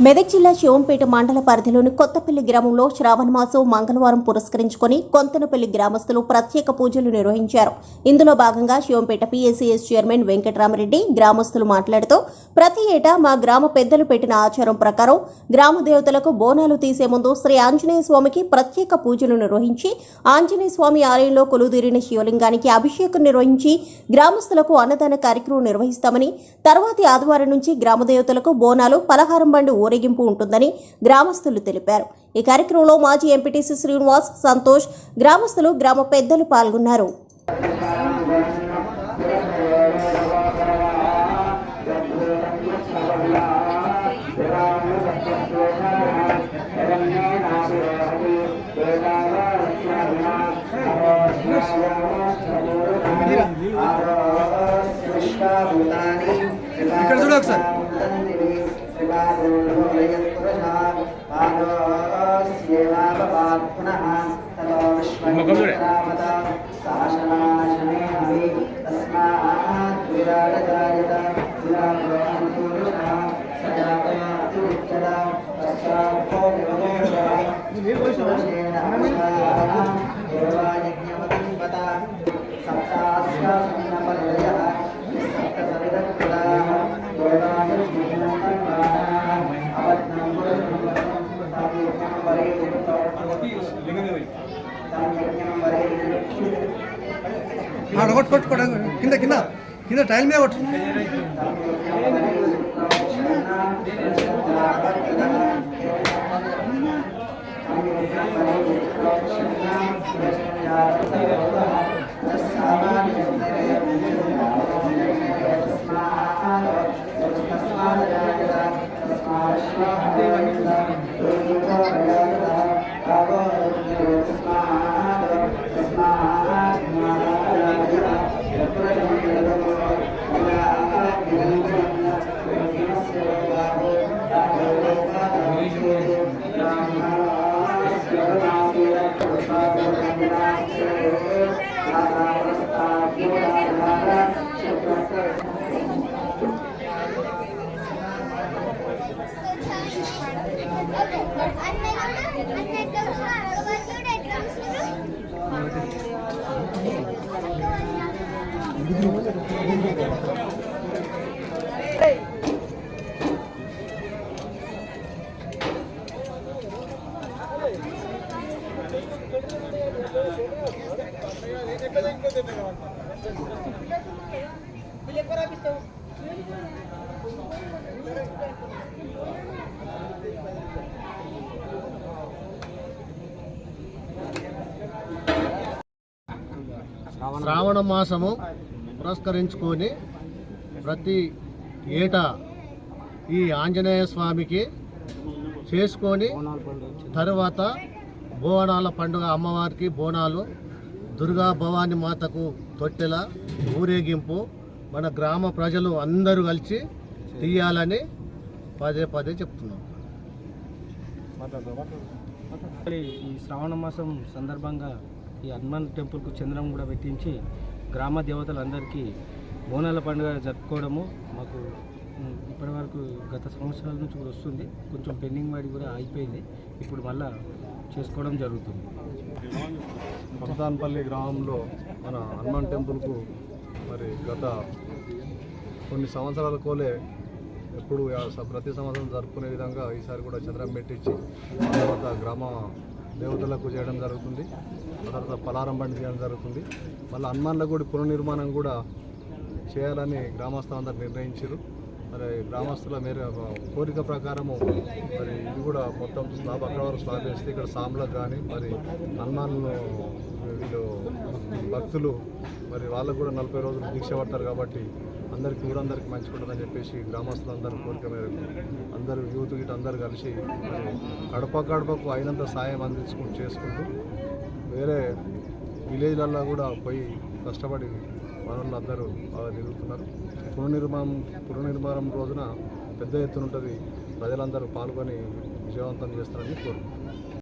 మెదక్ జిల్లా శివంపేట మండల పరిధిలోని కొత్తపల్లి గ్రామంలో శ్రావణ మాసం మంగళవారం పురస్కరించుకొని కొంతనపల్లి గ్రామస్తులు ప్రత్యేక పూజలు నిర్వహించారు. ఇందులో భాగంగా శివంపేట పీఎస్సీఎస్ చైర్మన్ వెంకటరామరెడ్డి గ్రామస్తులు మాట్లాడుతూ ప్రతి ఏటా మా గ్రామ పెద్దలు పెట్టిన ఆచారం ప్రకారం గ్రామ దేవతలకు బోనాలు తీసే ముందు శ్రీ ఆంజనేయ స్వామికి ప్రత్యేక పూజలు నిర్వహించి ఆంజనేయ స్వామి ఆలయంలో కొలువుదీరిన శివలింగానికి అభిషేకం నిర్వహించి గ్రామస్తులకు అన్నదాన కార్యక్రమం నిర్వహిస్తామని, తర్వాతి ఆదివారం నుంచి గ్రామ దేవతలకు బోనాలు పలహారం బండి ఊరేగింపు ఉంటుందని గ్రామస్తులు తెలిపారు. ఈ కార్యక్రమంలో మాజీ ఎంపీటీసీ శ్రీనివాస్, సంతోష్, గ్రామస్తులు, గ్రామ పెద్దలు పాల్గొన్నారు. ఇక్కడ చూడు ఒకసారి. కొట్టుకోవడం కింద కింద కింద టైల్ మీద కొట్టు. శ్రావణ మాసము పురస్కరించుకొని ప్రతి ఏటా ఈ ఆంజనేయ స్వామికి చేసుకొని తర్వాత బోనాల పండుగ, అమ్మవారికి బోనాలు, దుర్గా భవాని మాతకు తొట్టెల ఊరేగింపు మన గ్రామ ప్రజలు అందరూ కలిసి తీయాలని పదే పదే చెప్తున్నాం. ఈ శ్రావణ మాసం సందర్భంగా ఈ హనుమాన్ టెంపుల్కు చంద్రం కూడా పెట్టించి గ్రామ దేవతలందరికీ బోనాల పండుగ జరుపుకోవడము మాకు ఇప్పటివరకు గత సంవత్సరాల నుంచి కూడా వస్తుంది. కొంచెం పెండింగ్ వాడి కూడా అయిపోయింది, ఇప్పుడు మళ్ళా చేసుకోవడం జరుగుతుంది. కొత్తనపల్లి గ్రామంలో మన హనుమాన్ టెంపుల్కు మరి గత కొన్ని సంవత్సరాల కోలే ఎప్పుడు ప్రతి సంవత్సరం జరుపుకునే విధంగా ఈసారి కూడా చంద్రం పెట్టించి తర్వాత గ్రామ దేవతలకు చేయడం జరుగుతుంది. తర్వాత పలారం బండి చేయడం జరుగుతుంది. మళ్ళీ హనుమాన్ల గుడి పునర్నిర్మాణం కూడా చేయాలని గ్రామస్తులందరూ నిర్ణయించారు. మరి గ్రామస్తుల కోరిక ప్రకారము మరి ఇది కూడా మొత్తం స్లాబ్ అక్కడ వరకు స్లాబ్ వేస్తే ఇక్కడ సాంబ్లకు కానీ మరి హనుమాన్లు వీళ్ళు భక్తులు మరి వాళ్ళకు కూడా 40 రోజులు దీక్ష పడతారు కాబట్టి అందరికీ ఊరందరికీ మంచిగుంటుందని చెప్పేసి గ్రామస్తులందరూ కోరిక మేరకు అందరూ యూత్ గిట్ అందరూ కలిసి మరి గడపకు అయినంత సాయం చేసుకుంటూ వేరే విలేజ్లలో కూడా పోయి కష్టపడి మనల్ని అందరూ బాగా తిరుగుతున్నారు. పునర్నిర్మాణం రోజున పెద్ద ఎత్తున ఉంటుంది. ప్రజలందరూ పాల్గొని విజయవంతం చేస్తారని కోరుకుంటున్నాను.